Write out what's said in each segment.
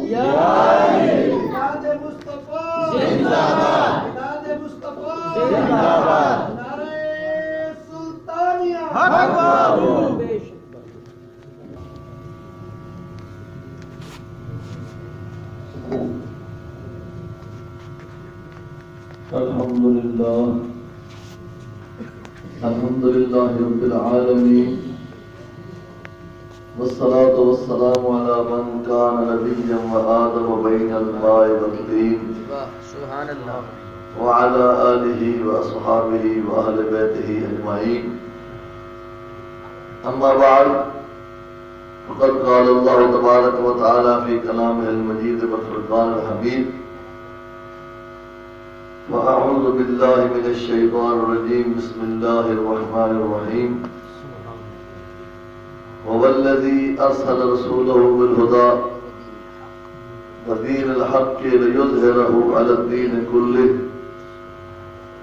یا علی میلاد مصطفی زندہ باد میلاد مصطفی زندہ باد نعرہ سلطانیہ حق بابو الحمد للہ رب العالمین والصلاة والسلام على من كان نبيا وآدم بين الماء والطين سبحان اللہ وعلى آله وأصحابه وأهل بيته أجمعين أما بعد فقد قال الله تبارك وتعالى في كلامه المجيد والفرقان الحميد وأعوذ بالله من الشيطان الرجيم بسم الله الرحمن الرحيم هو الذي أرسل رسوله بالهدى ودين الحق ليظهره على الدين كله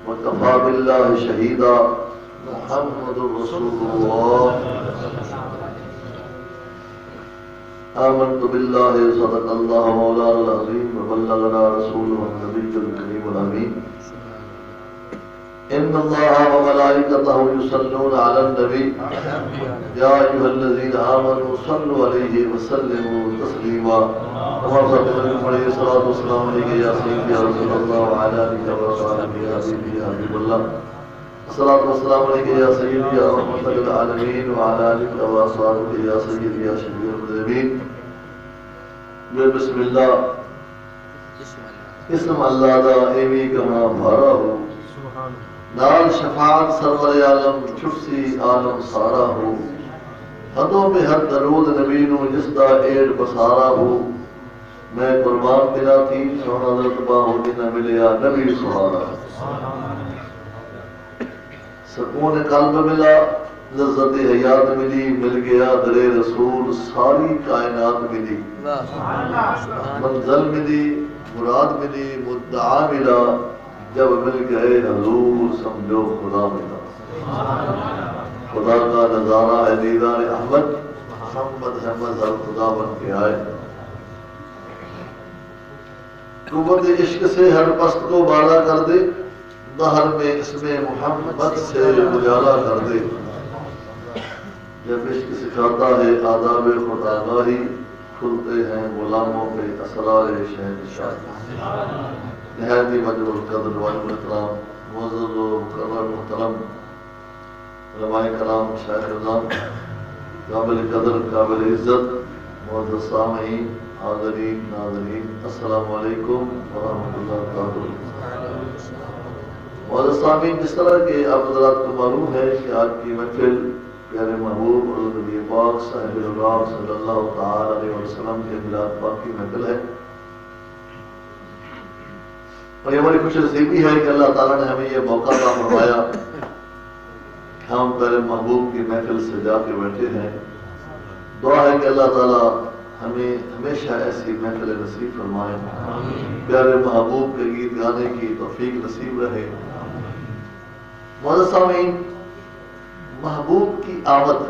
وكفى بالله شهيدا محمد رسول الله آمنت بالله صدق الله مولانا العظيم وبلغنا رسوله النبي الكريم الأمين إن الله وملائكته يصلون على النبي يا أيها الذين آمنوا صلوا عليه وسلموا تسليما وعليه الصلاة والسلام عليك يا سيدي يا رسول الله وعلى آلك وصحبه يا سيدي يا حبيب الله الصلاة والسلام عليك يا سيدي يا رحمة للعالمين وعلى آلك وصحبه يا سيدي يا شفيع المذنبين بسم اللہ اسم اللہ دا ایمی کما بھارا ہو نال شفاعت سرور عالم چفسی عالم سارا ہو حدوں پہ حد درود نبینو جس دا ایڈ بسارا ہو میں قربان تیرا تھی سونا درتبہ ہوتی نہ ملیا نبی سہارا سکون قلب ملا لذت حیات ملی مل گیا در رسول ساری کائنات ملی منزل ملی مراد ملی مدعا ملا جب مل گئے حضور سمجھو خدا ملا خدا کا نظارہ ہے دیدار احمد محمد احمد ہر خدا بن کے آئے قوت عشق سے ہر پست کو بالا کر دے بہر میں اس میں محمد سے گزارا کر دے جب عشق سکھاتا ہے آداب خودآگاہی کھلتے ہیں غلاموں پہ اسرار شہنشاہی نہایت ہی وجہ القدر واجب الاحترام معزز و مکرم محترم علماء کرام شیخ نظام قابل قدر قابل عزت معزز سامعین حاضرین ناظرین السلام علیکم ورحمۃ اللہ وبرکاتہ معزز سامعین جس طرح کہ آپ حضرات کو معلوم ہے کہ آج کی محفل پیارے محبوب اور نبی پاک صاحب الرام صلی اللہ تعالی علیہ وسلم کے میلاد پاک کی محفل ہے اور یہ ہماری خوش نصیبی ہے کہ اللہ تعالیٰ نے ہمیں یہ موقع عطا فرمایا کہ ہم پیارے محبوب کی محفل سے جا کے بیٹھے ہیں دعا ہے کہ اللہ تعالیٰ ہمیں ہمیشہ ایسی محفل نصیب فرمائے پیارے محبوب کے گیت گانے کی توفیق نصیب رہے معزز سامعین محبوب کی آمد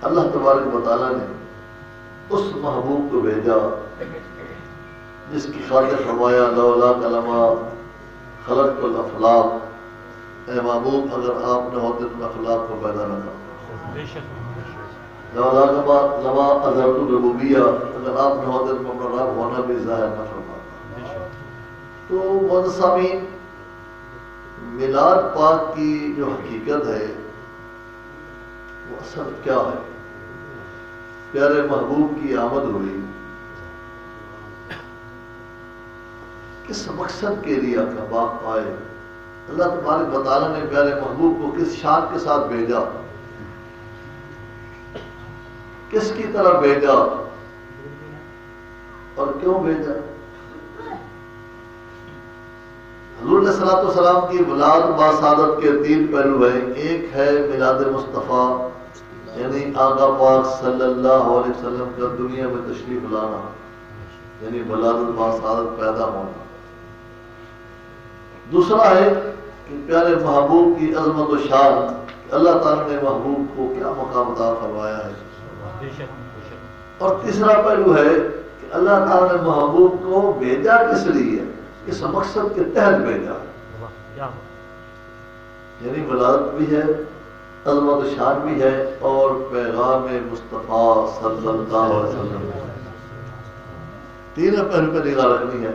اللہ تبارک و تعالیٰ نے اس محبوب کو بھیجا جس کی خاطر فرمایا لولا کلمہ خلقت الافلاق اے محبوب اگر آپ نے ہوتے تو افلاق کو پیدا نہ کرتا لولا کلمہ اظہرت الربوبیہ اگر آپ نے ہوتے تو اپنا رب ہونا بھی ظاہر نہ فرماتا تو معزز سامعین میلاد پاک کی جو حقیقت ہے وہ اصل کیا ہے پیارے محبوب کی آمد ہوئی کس مقصد کے لیے آپ کا باپ آئے اللہ تبارک و تعالیٰ نے پیارے محبوب کو کس شان کے ساتھ بھیجا کس کی طرف بھیجا اور کیوں بھیجا حضور علیہ الصلوۃ والسلام کی ولاد با سعادت کے تین پہلو ہیں ایک ہے میلاد مصطفیٰ یعنی آقا پاک صلی اللہ علیہ وسلم کا دنیا میں تشریف لانا یعنی ولادت با سعادت پیدا ہونا دوسرا ہے کہ پیارے محبوب کی عظمت و شان اللہ تعالیٰ نے محبوب کو کیا مقام عطا فرمایا ہے اور تیسرا پہلو ہے کہ اللہ تعالیٰ نے محبوب کو بھیجا کس لیے؟ اس مقصد کے تحت بھیجا، یعنی ولادت بھی ہے، عظمت شان بھی ہے، اور پیغام مصطفیٰ صلی اللہ علیہ وسلم تینوں پہلو پہ نگاہ رکھنی ہے۔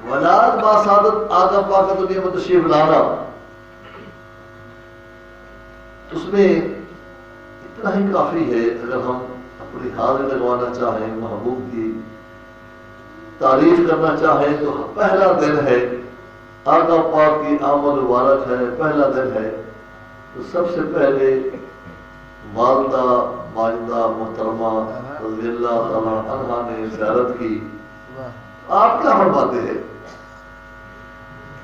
ولادت باسعادت آقا پاک دنیا میں تشریف لانا، اس میں اتنا ہی کافی ہے۔ اگر ہم اپنی حاضری لگوانا چاہیں، محبوب کی تعریف کرنا چاہیں، تو پہلا دن ہے، آقا پاک کی آمد مبارک ہے، پہلا دن ہے، تو سب سے پہلے والدہ ماجدہ محترمہ رضی اللہ تعالیٰ عنہا نے زیارت کی۔ آپ کیا فرماتے ہیں؟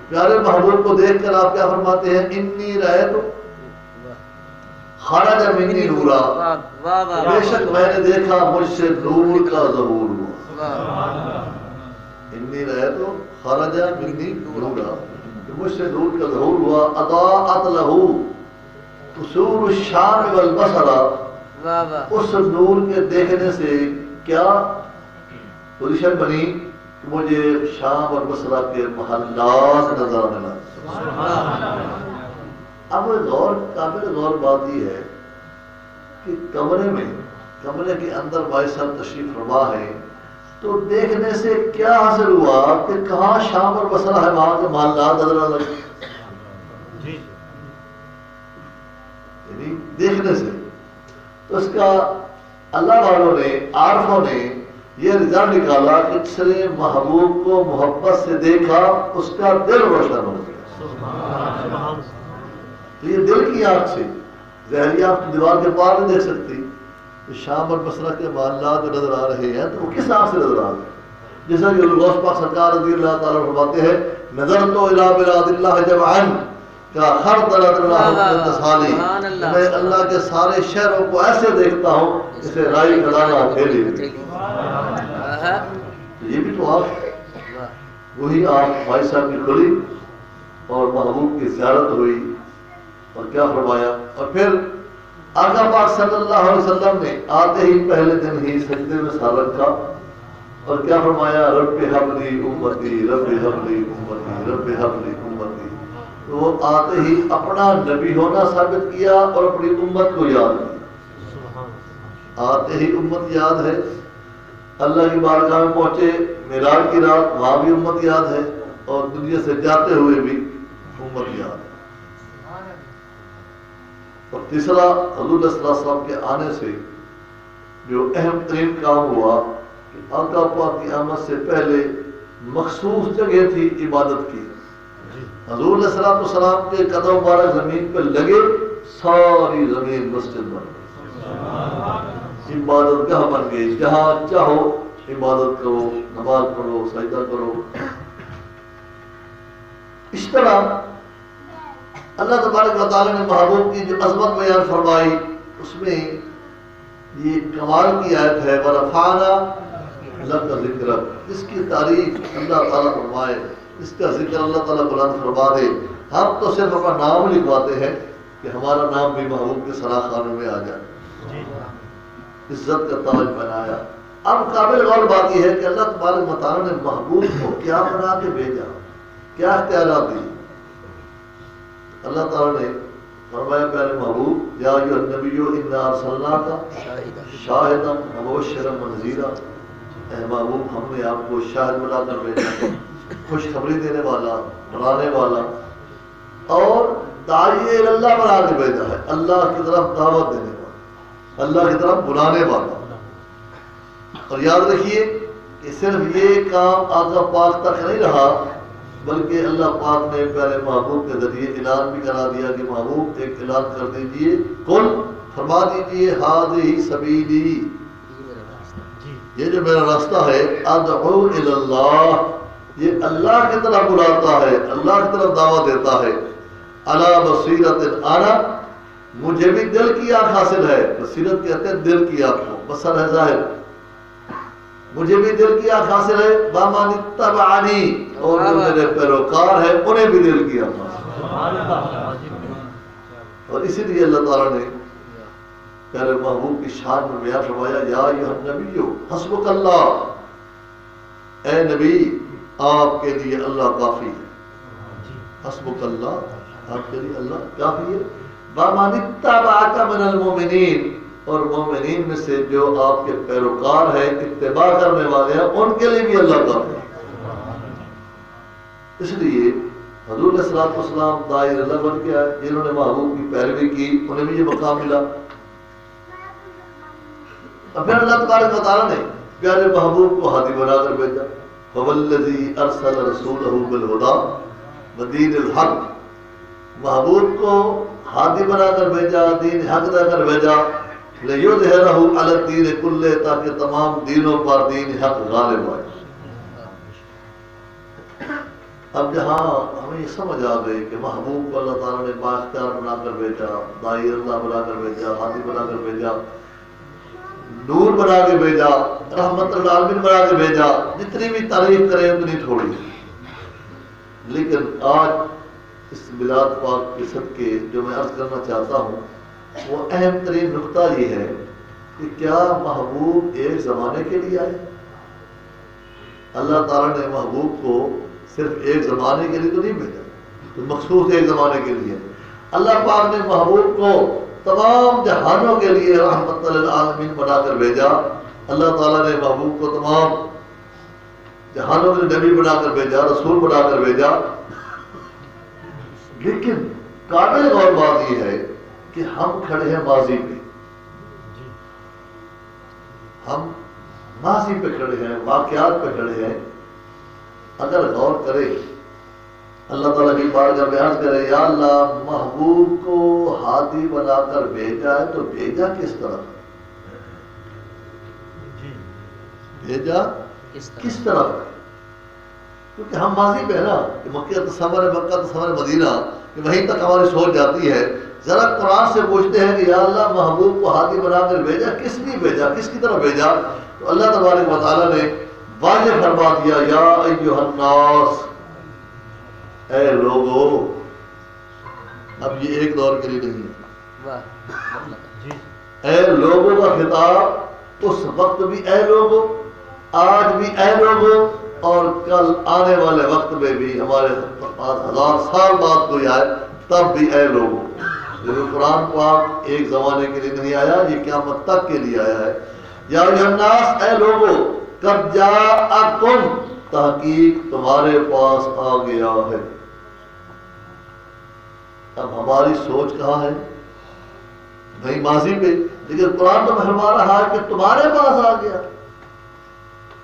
پیارے محبوب کو دیکھ کر آپ کیا فرماتے ہیں؟ انی رأیت خرج منی نورا، بے شک میں نے دیکھا مجھ سے نور کا ظہور ہوا۔ انی رأیت خرج منی نورا، مجھ سے نور کا ظہور ہوا۔ اضاءت لہ قصور الشام والبصر، اس نور کے دیکھنے سے کیا پوزیشن بنی کہ مجھے شام اور بصرہ کے محلات نظر آنے لگے۔ اب قابل غور بات یہ ہے کہ کمرے کے اندر بھائی صاحب تشریف فرما ہے، تو دیکھنے سے کیا حاصل ہوا کہ کہاں شام اور بصرہ ہے، وہاں کے محلات نظر آنے لگے، یعنی دیکھنے سے۔ تو اس کا اللہ والوں نے، عارفوں نے یہ رزلٹ نکالا کہ جس نے محبوب کو محبت سے دیکھا اس کا دل روشن ہو گیا۔ تو یہ دل کی آنکھ سے، ظاہری آنکھ دیوار کے پار نہیں دیکھ سکتی، تو شام اور بصرہ کے محلات جو نظر آ رہے ہیں تو وہ کس آنکھ سے نظر آ رہے ہیں؟ جیسا کہ غوث پاک سرکار رضی اللہ تعالیٰ فرماتے ہیں، نظر تو الی بلاد اللہ جمعا کا خردل تصالی، میں اللہ کے سارے شہروں کو ایسے دیکھتا ہوں جسے رائی کا دانہ پھیلی۔ یہ بھی تو آپ، وہی آپ بھائی صاحب کی کھلی اور محبوب کی زیارت ہوئی، اور کیا فرمایا؟ اور پھر آقا پاک صلی اللہ علیہ وسلم نے آتے ہی پہلے دن ہی سجدے میں سر رکھا، اور کیا فرمایا؟ رب ہب لی امتی، رب ہب لی امتی، رب ہب لی امتی۔ تو وہ آتے ہی اپنا نبی ہونا ثابت کیا اور اپنی امت کو یاد کیا۔ آتے ہی امت یاد ہے، اللہ کی بارگاہ میں پہنچے معراج کی رات، وہاں بھی امت یاد ہے، اور دنیا سے جاتے ہوئے بھی امت یاد ہے۔ اور تیسرا، حضور صلی اللہ علیہ وسلم کے آنے سے جو اہم ترین کام ہوا کہ آقا پاک کی آمد سے پہلے مخصوص جگہ تھی عبادت کی۔ حضور علیہ السلام کے قدم مبارک زمین پہ لگے، ساری زمین مسجد بن گئی، عبادت گاہ بن گئی، جہاں چاہو عبادت کرو، نماز پڑھو، سجدہ کرو۔ اس طرح اللہ تبارک و تعالی نے محبوب کی جو عظمت بیان فرمائی، اس میں یہ کمال کی آیت ہے وَرَفَعْنَا لَكَ ذِكْرَكَ، اس کی تعریف اللہ تعالیٰ فرمائے، اس کا ذکر اللہ تعالیٰ بلند فرما دے۔ ہم تو صرف اپنا نام لکھواتے ہیں کہ ہمارا نام بھی محبوب کے سراغ خانوں میں آ جائے، عزت کا تاج بنایا۔ اب قابل غور بات یہ ہے کہ اللہ تبارک و تعالیٰ نے محبوب کو کیا بنا کے بھیجا، کیا اختیارات دی؟ اللہ تعالیٰ نے فرمایا پیارے محبوب، یا ایھا النبی انا ارسلناک شاہدا ومبشرا ونذیرا، اے محبوب ہم نے آپ کو شاہد بنا کر بھیجا، خوشخبری دینے والا، ڈرانے والا، اور داعی اللہ بنا کے بھیجا ہے، اللہ کی طرف دعوت دینے والا، اللہ کی طرف بلانے والا۔ اور یاد رکھیے کہ صرف یہ کام آقا پاک تک نہیں رہا، بلکہ اللہ پاک نے پیارے محبوب کے ذریعے اعلان بھی کرا دیا کہ محبوب ایک اعلان کر دیجئے، قل فرما دیجئے ھذہ سبیلی، یہ جو میرا راستہ ہے، ادعو الی اللہ، یہ اللہ کی طرف بلاتا ہے، اللہ کی طرف دعوت دیتا ہے، علی بصیرۃ انا، مجھے بھی دل کی آنکھ حاصل ہے، بصیرت کہتے ہیں دل کی آنکھ کو، بصر ہے ظاہر، مجھے بھی دل کی آنکھ حاصل ہے، وَمَنِ اتَّبَعَنِی، اور جو میرے پیروکار ہیں انہیں بھی دل کی آنکھ حاصل ہے۔ اور اسی لیے اللہ تعالیٰ نے پیارے محبوب کی شان میں بیان فرمایا یا ایھا النبی حسبک اللہ، اے نبی آپ کے لیے اللہ کافی ہے. حسبک اللہ، آپ کے لیے اللہ کافی ہے. وَمَنِ اتَّبَعَكَ مِنَ الْمُؤْمِنِينَ، اور مومنین میں سے جو آپ کے پیروکار ہیں، اتباع کرنے والے ہیں، ان کے لیے بھی اللہ کافی ہے. اس لیے حضور علیہ الصلوۃ والسلام داعی اللہ بن کے آئے، جنہوں نے محبوب کی پیروی کی انہیں بھی یہ مقام ملا. اور پھر اللہ تبارک و تعالیٰ نے پیارے محبوب کو ہادی بنا کر بھیجا. فَوَالَّذِي أَرْسَلَ رَسُولَهُ بِالْهُدَىٰ وَدِينِ الْحَقِّ، محبوب کو ہادی بنا کر بھیجا، دین حق دے کر بھیجا. لِيُظْهِرَهُ عَلَى الدِّينِ كُلِّهِ، تاکہ تمام دینوں پر دین حق غالب آئے. اب جہاں ہمیں یہ سمجھ آ گئی کہ محبوب کو اللہ تعالیٰ نے بااختیار بنا کر بھیجا، داعی اللہ بنا کر بھیجا، ہادی بنا کر بھیجا، نور بنا کے بھیجا، رحمت للعالمین بنا کے بھیجا، جتنی بھی تعریف کریں اتنی تھوڑی. لیکن آج اس میلاد پاک کے صدقے جو میں عرض کرنا چاہتا ہوں وہ اہم ترین نقطہ یہ ہے کہ کیا محبوب ایک زمانے کے لیے آئے؟ اللہ تعالیٰ نے محبوب کو صرف ایک زمانے کے لیے تو نہیں بھیجا، تو مخصوص ایک زمانے کے لیے. اللہ پاک نے محبوب کو تمام جہانوں کے لیے رحمت للعالمین بنا کر بھیجا. اللہ تعالیٰ نے محبوب کو تمام جہانوں کے نبی بنا کر بھیجا، رسول بنا کر بھیجا. لیکن قابل غور بات یہ ہے کہ ہم کھڑے ہیں ماضی پہ، ہم ماضی پہ کھڑے ہیں، واقعات پہ کھڑے ہیں. اگر غور کرے اللہ تعالیٰ کی بارگاہ میں عرض کرے یا اللہ محبوب کو ہادی بنا کر بھیجا ہے تو بھیجا کس طرح؟ بھیجا کس طرح؟ کیونکہ ہم ماضی پہ نا کہ مکہ تصور مدینہ کہ وہیں تک ہماری سوچ جاتی ہے. ذرا قرآن سے پوچھتے ہیں کہ یا اللہ محبوب کو ہادی بنا کر بھیجا، کس لیے بھیجا، کس کی طرف بھیجا؟ تو اللہ تبارک و تعالیٰ نے واضح فرما دیا یا ایھا الناس، اے لوگو. اب یہ ایک دور کے لیے نہیں ہے. اے لوگوں کا خطاب اس وقت بھی اے لوگو، آج بھی اے لوگو، اور کل آنے والے وقت میں بھی ہمارے 1000 سال بعد کوئی آئے تب بھی اے لوگو. قرآن پاک ایک زمانے کے لیے نہیں آیا، یہ قیامت تک کے لیے آیا ہے. یا ایھا الناس، اے لوگو، قد جاءکم، تحقیق تمہارے پاس آ گیا ہے. اب ہماری سوچ کہاں ہے؟ بھائی ماضی پہ. لیکن قرآن تو فرما رہا ہے کہ تمہارے پاس آ گیا.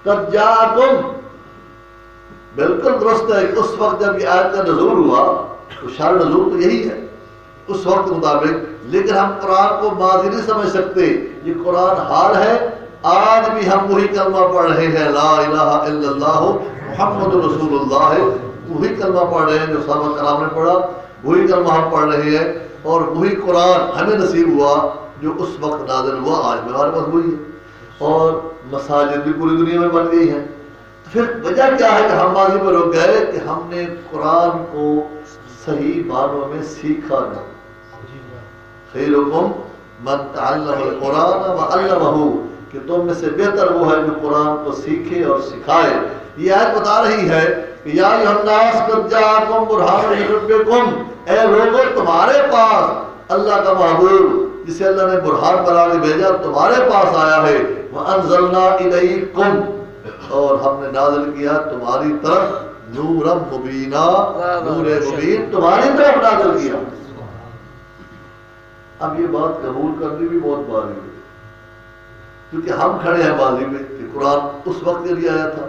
قد جاءکم، بالکل درست ہے کہ اس وقت جب یہ آیت کا نزول ہوا تو شان نزول تو یہی ہے اس وقت مطابق. لیکن ہم قرآن کو ماضی نہیں سمجھ سکتے، یہ قرآن حال ہے. آج بھی ہم وہی کلمہ پڑھ رہے ہیں، لا الہ الا اللہ محمد رسول اللہ. وہی کلمہ پڑھ رہے ہیں جو صحابہ کرام نے پڑھا، وہی کلمہ ہم پڑھ رہے ہیں، اور وہی قرآن ہمیں نصیب ہوا جو اس وقت نازل ہوا آج بھی ہمارے پاس وہی ہے. اور مساجد بھی پوری دنیا میں بن گئی ہیں. پھر وجہ کیا ہے کہ ہم ماضی پر رک گئے کہ ہم نے قرآن کو صحیح معنوں میں سیکھا نہیں. خیرکم من تعلم القرآن وعلمہ، کہ تم میں سے بہتر وہ ہے جو قرآن کو سیکھے اور سکھائے. یہ آیت بتا رہی ہے کہ یا ایھا الناس قد جاءکم برہان من ربکم، اے لوگوں تمہارے پاس اللہ کا محبوب جسے اللہ نے برہان بنا کے بھیجا تمہارے پاس آیا ہے. وانزلنا الیکم، اور ہم نے نازل کیا تمہاری طرف نورا مبینا، نور مبین تمہاری طرف نازل کیا. اب یہ بات قبول کرنی بھی بہت باری ہے کیونکہ ہم کھڑے ہیں ماضی میں کہ قرآن اس وقت کے لیے آیا تھا،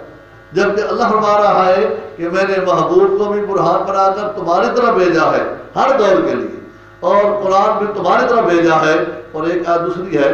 جبکہ اللہ فرما رہا ہے کہ میں نے محبوب کو بھی برہان بنا کر تمہاری طرف بھیجا ہے ہر دور کے لیے، اور قرآن بھی تمہاری طرف بھیجا ہے. اور ایک آیت دوسری ہے